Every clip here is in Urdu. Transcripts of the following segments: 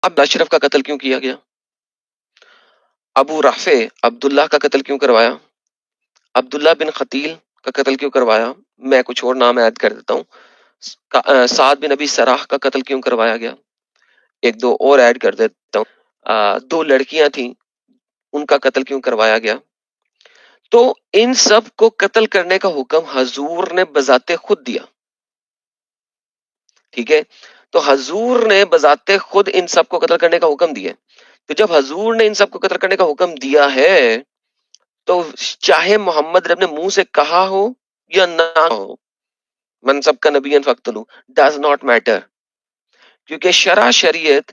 اب اشرف کا قتل کیوں کیا گیا؟ ابو رافع عبداللہ کا قتل کیوں کروایا؟ عبداللہ بن قتیل کا قتل کیوں کروایا؟ میں کچھ اور نام ایڈ کر دیتا ہوں. سعد بن ابی سراح کا قتل کیوں کروایا گیا؟ ایک دو اور ایڈ کر دیتا ہوں. 2 لڑکیاں تھیں، ان کا قتل کیوں کروایا گیا؟ تو ان سب کو قتل کرنے کا حکم حضور نے بذات خود دیا. ٹھیک ہے، تو حضور نے بذات خود ان سب کو قتل کرنے کا حکم دیا. تو جب حضور نے ان سب کو قتل کرنے کا حکم دیا ہے تو چاہے محمد نے اپنے منہ سے کہا ہو یا نہ ہو، منصب کا نبی فقتلو ڈز ناٹ میٹر، کیونکہ شرع شریعت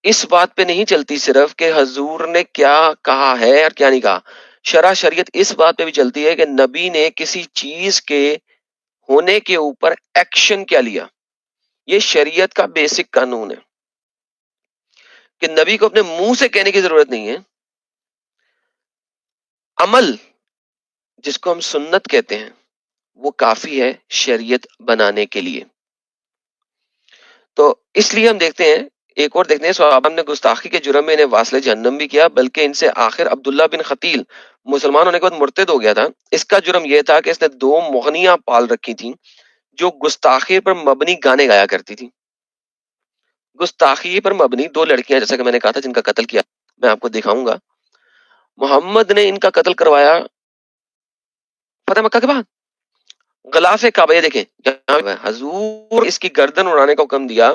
اس بات پہ نہیں چلتی صرف کہ حضور نے کیا کہا ہے اور کیا نہیں کہا. شرع شریعت اس بات پہ بھی چلتی ہے کہ نبی نے کسی چیز کے ہونے کے اوپر ایکشن کیا لیا. یہ شریعت کا بیسک قانون ہے کہ نبی کو اپنے منہ سے کہنے کی ضرورت نہیں ہے. عمل جس کو ہم سنت کہتے ہیں وہ کافی ہے شریعت بنانے کے لیے. تو اس لیے ہم دیکھتے ہیں، ایک اور دیکھتے ہیں، صحابہ نے گستاخی کے جرم میں انہیں واصل جہنم بھی کیا، بلکہ ان سے آخر عبداللہ بن قتیل مسلمان ہونے کے بعد مرتد ہو گیا تھا. اس کا جرم یہ تھا کہ اس نے 2 مغنیاں پال رکھی تھیں جو گستاخی پر مبنی گانے گایا کرتی تھی. گستاخی پر مبنی 2 لڑکیاں، جیسا کہ میں نے کہا تھا، جن کا قتل کیا، میں آپ کو دکھاؤں گا. محمد نے ان کا قتل کروایا فتح مکہ کے بعد. غلاف کعبہ، یہ دیکھیں حضور اس کی گردن اڑانے کا حکم دیا،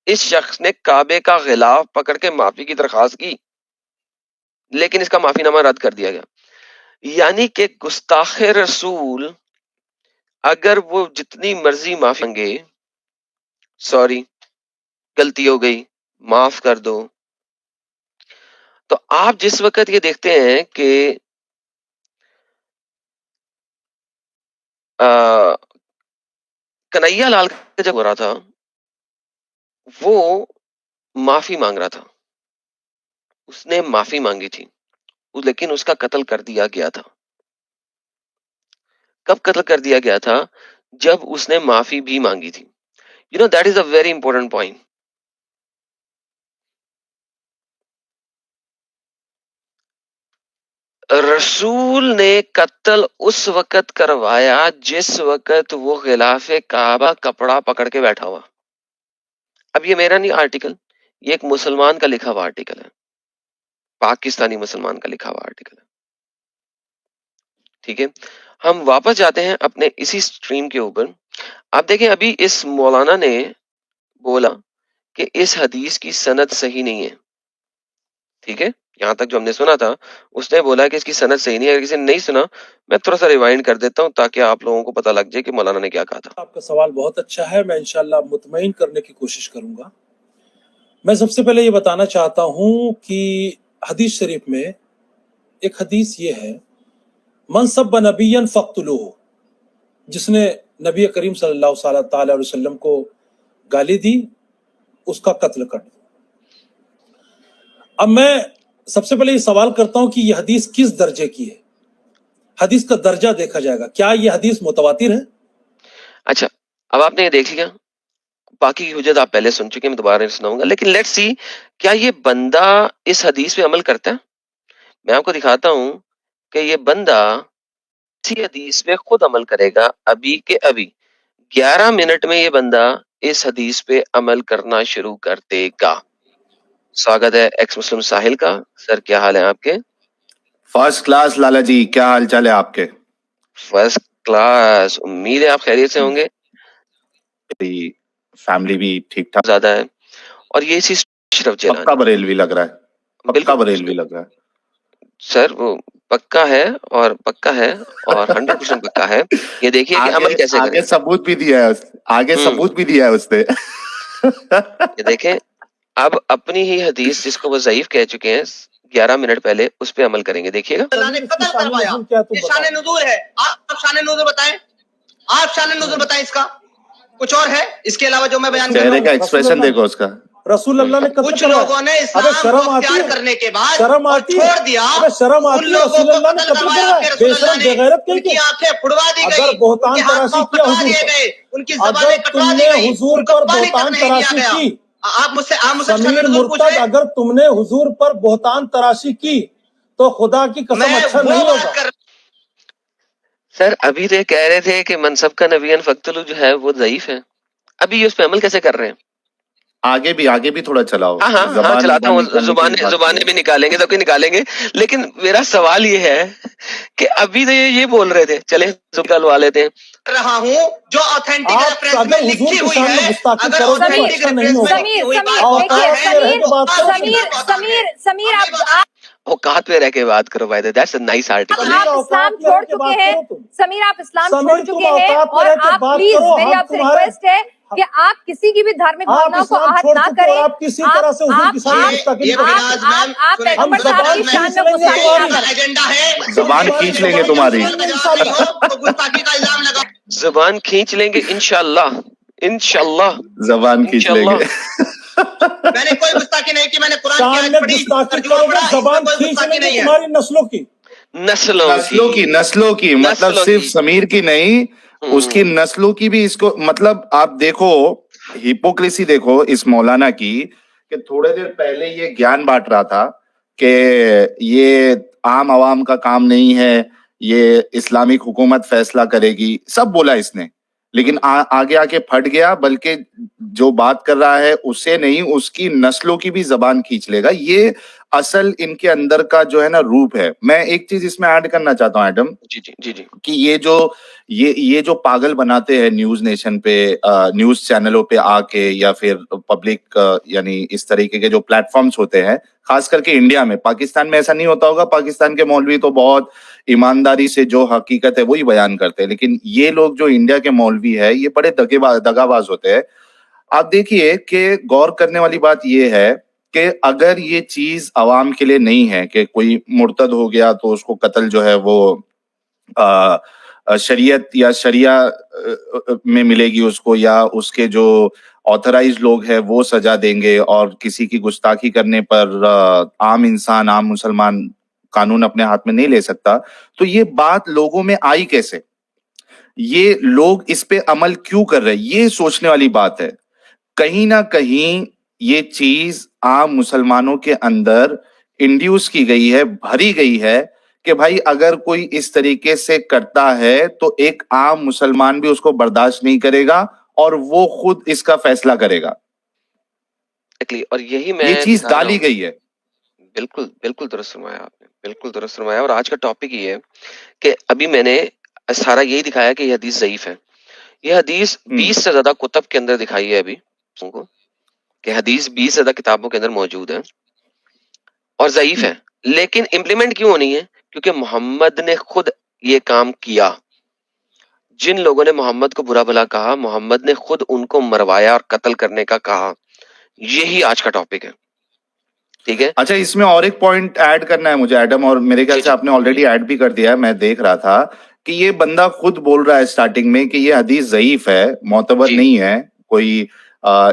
اس شخص نے کعبے کا غلاف پکڑ کے معافی کی درخواست کی، لیکن اس کا معافی نامہ رد کر دیا گیا. یعنی کہ گستاخ رسول اگر وہ جتنی مرضی معافی مانگے، سوری غلطی ہو گئی معاف کر دو، تو آپ جس وقت یہ دیکھتے ہیں کہ کنہیا لال کا جب ہو رہا تھا وہ معافی مانگ رہا تھا، اس نے معافی مانگی تھی، لیکن اس کا قتل کر دیا گیا تھا. کب قتل کر دیا گیا تھا؟ جب اس نے معافی بھی مانگی تھی. You know, that is a very important point. رسول نے قتل اس وقت کروایا جس وقت وہ غلاف کعبہ کپڑا پکڑ کے بیٹھا ہوا. اب یہ میرا نہیں آرٹیکل، یہ ایک مسلمان کا لکھا ہوا آرٹیکل ہے، پاکستانی مسلمان کا لکھا ہوا آرٹیکل ہے. ٹھیک ہے، ہم واپس جاتے ہیں اپنے اسی سٹریم کے اوپر. آپ دیکھیں ابھی اس مولانا نے بولا کہ اس حدیث کی سند صحیح نہیں ہے. ٹھیک ہے، یہاں تک جو ہم نے سنا تھا اس نے بولا کہ اس کی سند صحیح نہیں ہے. اگر کسی نے نہیں سنا میں تھوڑا سا ریوائنڈ کر دیتا ہوں تاکہ آپ لوگوں کو پتہ لگ جائے کہ مولانا نے کیا کہا تھا. آپ کا سوال بہت اچھا ہے، میں انشاءاللہ مطمئن کرنے کی کوشش کروں گا. میں سب سے پہلے یہ بتانا چاہتا ہوں کہ حدیث شریف میں ایک حدیث یہ ہے، من سب نبیا فاقتلوہ، جس نے نبی کریم صلی اللہ تعالی علیہ وسلم کو گالی دی اس کا قتل کر دو. اب میں سب سے پہلے یہ سوال کرتا ہوں کہ یہ حدیث کس درجے کی ہے؟ حدیث کا درجہ دیکھا جائے گا. کیا یہ حدیث متواتر ہے؟ اچھا، اب آپ نے یہ دیکھ لیا، باقی کی حجت آپ پہلے سن چکے، میں دوبارہ نہیں سناؤں گا. لیکن لیٹ سی کیا یہ بندہ اس حدیث پہ عمل کرتا ہے؟ میں آپ کو دکھاتا ہوں کہ یہ بندہ اسی حدیث پہ خود عمل کرے گا. ابھی کے ابھی 11 منٹ میں یہ بندہ اس حدیث پہ عمل کرنا شروع کر دے گا. سواگت ہے ایکس مسلم ساحل کا. سر کیا حال ہے آپ کے؟ فرسٹ کلاس لالا جی، کیا حال چال ہے آپ کے؟ First class. امید ہے آپ خیریت سے ہوں گے. فیملی بھی ٹھیک ٹھاک زیادہ ہے. اور یہ اسی اشرف پکا جیلانی. بریلوی لگ رہا ہے، پکا بریلوی لگ رہا ہے سر وہ پکا ہے اور پکا ہے اور 100% پکا ہے. یہ دیکھیے کہ عمل کیسے کریں. آگے ثبوت بھی دیا ہے، آگے ثبوت بھی دیا ہے اس نے. یہ دیکھیں اب اپنی ہی حدیث جس کو وہ ضعیف کہہ چکے ہیں 11 منٹ پہلے، اس پہ عمل کریں گے. دیکھیے گا اللہ نے قتل کروایا، یہ شان نزول ہے. آپ شان نزول بتائیں، آپ شان نزول بتائیں. اس کا کچھ اور ہے اس کے علاوہ جو میں بیان کر رہا چہرے ہوں؟ کا ایکسپریشن دیکھو اس کا. رسول اللہ نے کچھ لوگوں نے اسلام کو اختیار کرنے کے بعد چھوڑ دیا، ان لوگوں کو قتل کروایا آپ کے رسول اللہ نے. ان کی آنکھیں پھڑوا دی گئی، ان کے ہاتھ پاؤں کٹوا دیے گئے، ان کی زبانیں کٹوا دی گئی، ان کو پانی تک نہیں دیا گیا. آپ مجھ سے سمیر مرتد اگر تم نے حضور پر بہتان تراشی کی تو خدا کی قسم اچھا نہیں ہوگا. سر ابھی تو کہہ رہے تھے کہ منصب کا نبیان فقتلو جو ہے وہ ضعیف ہے، ابھی اس پہ عمل کیسے کر رہے ہیں؟ آگے بھی تھوڑا چلاؤ. ہاں چلاتا ہوں، زبانیں بھی نکالیں گے تو نکالیں گے، لیکن میرا سوال یہ ہے کہ ابھی تو یہ بول رہے تھے، چلے نکالوا لیتے ہیں. رہا ہوں جو آتھینٹک ریفرنس میں لکھی ہوئی ہے، اگر آتھینٹک ریفرنس میں لکھی ہوئی بات سمیر اوقات پہ رہ کے بات کرو بھائی، دیٹس اے نائس آرٹیکل. آپ اسلام چھوڑ چکے ہیں، سمیر آپ اسلام چھوڑ چکے ہیں، اور آپ پلیز میری آپ سے ریکویسٹ ہے کہ آپ کسی کی بھی دھارمک بھاوناؤں کو آہت نہ کریں. آپ کسی طرح سے حضور کی شان آپ پیغمبر صاحب کی شان میں گستاخی نہ کریں. ایجنڈا ہے، زبان کھینچ لیں گے تمہاری. گستاخی کا الزام لگاؤ. زبان کھینچ لیں گے انشاءاللہ، انشاءاللہ زبان کھینچ لیں گے. میں نے کوئی گستاخی نہیں کی، میں نے قرآن کی شان آیت میں پڑھی، گستاخی ترجمہ کرو گے، پڑھا، اس میں زبان کوئی کھینچ گستاخی لیں گے نہیں ہے. تمہاری نسلوں کی. نسلوں کی مطلب صرف سمیر کی نہیں، اس کی نسلوں کی بھی. اس کو مطلب آپ دیکھو ہپوکریسی دیکھو اس مولانا کی، کہ تھوڑے دیر پہلے یہ گیان بانٹ رہا تھا کہ یہ عام عوام کا کام نہیں ہے، یہ اسلامک حکومت فیصلہ کرے گی، سب بولا اس نے. لیکن آگے آ کے پھٹ گیا، بلکہ جو بات کر رہا ہے اسے نہیں، اس کی نسلوں کی بھی زبان کھینچ لے گا. یہ اصل ان کے اندر کا جو ہے نا روپ ہے. میں ایک چیز اس میں ایڈ کرنا چاہتا ہوں ایڈم، جی کہ یہ جو پاگل بناتے ہیں نیوز نیشن پہ، نیوز چینلوں پہ آ کے، یا پھر پبلک یعنی اس طریقے کے جو پلیٹ فارمز ہوتے ہیں، خاص کر کے انڈیا میں. پاکستان میں ایسا نہیں ہوتا ہوگا، پاکستان کے مولوی تو بہت ایمانداری سے جو حقیقت ہے وہی بیان کرتے ہیں، لیکن یہ لوگ جو انڈیا کے مولوی ہے یہ بڑے دغا باز ہوتے ہیں. آپ دیکھیے کہ غور کرنے والی بات یہ ہے کہ اگر یہ چیز عوام کے لیے نہیں ہے کہ کوئی مرتد ہو گیا تو اس کو قتل جو ہے وہ شریعت یا شریعہ میں ملے گی اس کو، یا اس کے جو آتھرائز لوگ ہیں وہ سزا دیں گے، اور کسی کی گستاخی کرنے پر عام انسان، عام مسلمان قانون اپنے ہاتھ میں نہیں لے سکتا. تو یہ بات لوگوں میں آئی کیسے؟ یہ لوگ اس پہ عمل کیوں کر رہے؟ یہ سوچنے والی بات ہے. کہیں نہ کہیں یہ چیز عام مسلمانوں کے اندر انڈیوس کی گئی ہے، بھری گئی ہے، کہ بھائی اگر کوئی اس طریقے سے کرتا ہے تو ایک عام مسلمان بھی اس کو برداشت نہیں کرے گا، اور وہ خود اس کا فیصلہ کرے گا. اور یہی میں یہ چیز ڈالی گئی ہے. بالکل درست فرمایا آپ نے، بالکل درست فرمایا. اور آج کا ٹاپک یہ ہے کہ ابھی میں نے سارا یہی دکھایا کہ یہ حدیث ضعیف ہے. یہ حدیث 20 سے زیادہ کتب کے اندر دکھائی ہے ابھی کہ حدیث 20 سے زیادہ کتابوں کے اندر موجود ہے اور ضعیف ہے. لیکن امپلیمنٹ کیوں ہونی ہے؟ کیونکہ محمد نے خود یہ کام کیا. جن لوگوں نے محمد کو برا بھلا کہا، محمد نے خود ان کو مروایا اور قتل کرنے کا کہا. یہی آج کا ٹاپک ہے. ٹھیک ہے. اچھا، اس میں اور ایک پوائنٹ ایڈ کرنا ہے مجھے ایڈم، اور میرے خیال سے آپ نے آلریڈی ایڈ بھی کر دیا ہے. میں دیکھ رہا تھا کہ یہ بندہ خود بول رہا ہے سٹارٹنگ میں کہ یہ حدیث ضعیف ہے، معتبر نہیں ہے، کوئی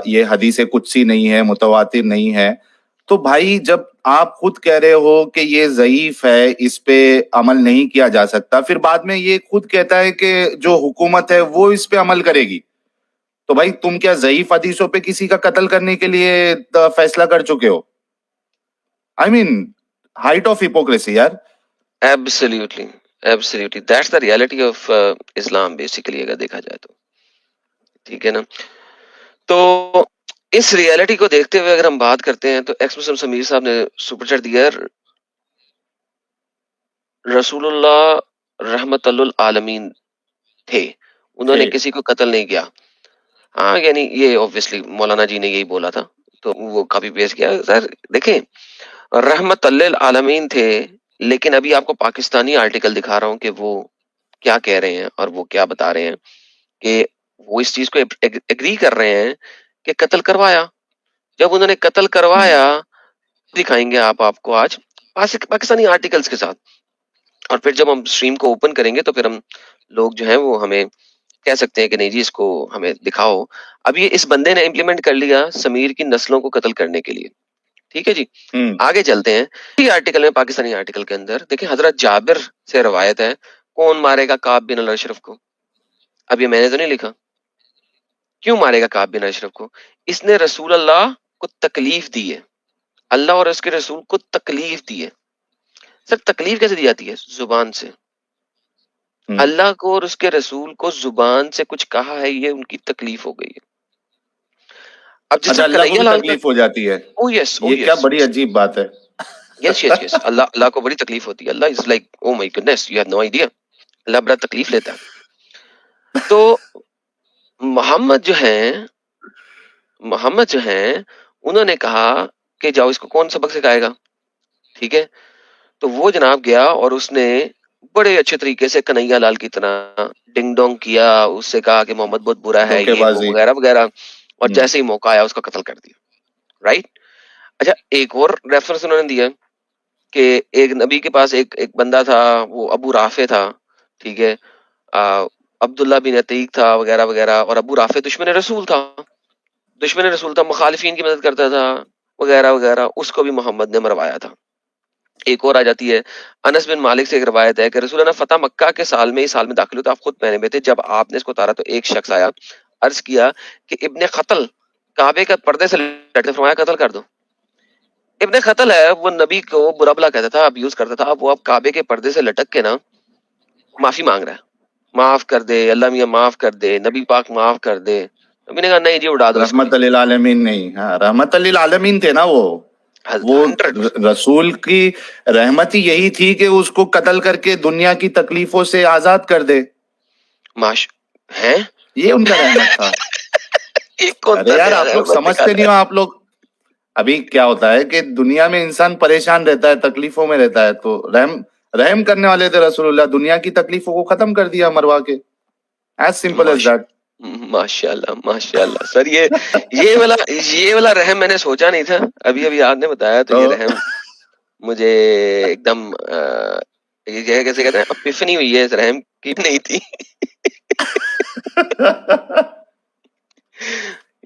یہ حدیث قدسی نہیں ہے، متواتر نہیں ہے. تو بھائی جب آپ خود کہہ رہے ہو کہ یہ ضعیف ہے، اس پہ عمل نہیں کیا جا سکتا، پھر بعد میں یہ خود کہتا ہے کہ جو حکومت ہے وہ اس پہ عمل کرے گی، تو بھائی تم کیا ضعیف حدیثوں پہ کسی کا قتل کرنے کے لیے فیصلہ کر چکے ہو؟ I mean, height of hypocrisy, یار. Absolutely. That's the reality of Islam basically اگر دیکھا جائے تو. ٹھیک ہے نا. تو اس ریالٹی کو دیکھتے ہوئے اگر ہم بات کرتے ہیں تو ایکس مسلم سمیر صاحب نے سپر چیٹ دیا، رسول اللہ رحمت للعالمین تھے، انہوں نے کسی کو قتل نہیں کیا. ہاں یعنی یہ obviously مولانا جی نے یہی بولا تھا تو وہ کاپی پیسٹ کیا. سر دیکھیں رحمت للعالمین تھے، لیکن ابھی آپ کو پاکستانی آرٹیکل دکھا رہا ہوں کہ وہ کیا کہہ رہے ہیں اور وہ کیا بتا رہے ہیں کہ وہ اس چیز کو ایگری کر رہے ہیں کہ قتل کروایا. جب انہوں نے قتل کروایا دکھائیں گے آپ کو آج پاکستانی آرٹیکلز کے ساتھ، اور پھر جب ہم اسٹریم کو اوپن کریں گے تو پھر ہم لوگ جو ہیں وہ ہمیں کہہ سکتے ہیں کہ نہیں جی اس کو ہمیں دکھاؤ. اب یہ اس بندے نے امپلیمنٹ کر لیا سمیر کی نسلوں کو قتل کرنے کے لیے. ٹھیک ہے جی. آگے چلتے ہیں. یہ آرٹیکل میں پاکستانی آرٹیکل کے اندر دیکھیں حضرت جابر سے روایت ہے، کون مارے گا کعب بن الاشرف کو. اب یہ میں نے تو نہیں لکھا، کیوں مارے گا کعب بن اشرف کو؟ اس نے رسول اللہ کو تکلیف دی ہے، اللہ اور اس کے رسول کو تکلیف دی ہے. سر تکلیف کیسے دی جاتی ہے؟ زبان سے. اللہ کو اور اس کے رسول کو زبان سے کچھ کہا ہے، یہ ان کی تکلیف ہو گئی ہے. اب جس اللہ کو بھی تکلیف ہو جاتی ہے. یہ کیا بڑی عجیب بات ہے. یس یس یس، اللہ کو بڑی تکلیف ہوتی ہے. اللہ is like oh my goodness, you have no idea. اللہ بڑا تکلیف لیتا ہے. تو محمد جو ہیں انہوں نے کہا کہ جاؤ اس کو کون سبق سکھائے گا. ٹھیک ہے، تو وہ جناب گیا اور اس نے بڑے اچھے طریقے سے کنہیا لال کی طرح ڈنگ ڈونگ کیا، اس سے کہا کہ محمد بہت برا ہے، یہ وہ وغیرہ وغیرہ، اور جیسے ہی موقع آیا اس کا قتل کر دیا. رائٹ. اچھا، ایک اور ریفرنس انہوں نے دیا کہ ایک نبی کے پاس ایک بندہ تھا، وہ ابو رافع تھا. ٹھیک ہے، عبداللہ بن عتیق تھا وغیرہ وغیرہ، اور ابو رافع دشمن رسول تھا، مخالفین کی مدد کرتا تھا وغیرہ وغیرہ. اس کو بھی محمد نے مروایا تھا. ایک اور آ جاتی ہے، انس بن مالک سے ایک روایت ہے کہ رسول اللہ فتح مکہ کے سال میں داخل ہوئے تو آپ خود پہنے ہوئے تھے. جب آپ نے اس کو اتارا تو ایک شخص آیا، عرض کیا کہ ابن قتل کعبے کا پردے سے لٹکتے، فرمایا قتل کر دو. ابن قتل ہے، وہ نبی کو برا بلا کہتا تھا، ابیوز کرتا تھا. اب وہ آپ کعبے کے پردے سے لٹک کے نا معافی مانگ رہا ہے، معاف کر دے اللہ میاں، معاف کر دے نبی پاک، معاف کر دے. نبی نے کہا نہیں جی، اڑا دو. رحمت للعالمین نہیں، ہاں رحمت للعالمین تھے نا وہ 100%. رسول کی رحمت ہی یہی تھی کہ اس کو قتل کر کے دنیا کی تکلیفوں سے آزاد کر دے. یہ ان کا رحمت تھا. ارے یار آپ لوگ سمجھتے نہیں ہو. آپ لوگ ابھی کیا ہوتا ہے کہ دنیا میں انسان پریشان رہتا ہے، تکلیفوں میں رہتا ہے، تو رحم کرنے والے تھے رسول اللہ، دنیا کی تکلیفوں کو ختم کر دیا مروا کے. As simple as that. ماشاء اللہ سر، یہ والا رحم میں نے سوچا نہیں تھا. ابھی آپ نے بتایا تو یہ رحم مجھے ایک دم کیسے کہتے ہیں اپیفنی ہوئی ہے، اس رحم کی نہیں تھی.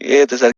یہ تو سر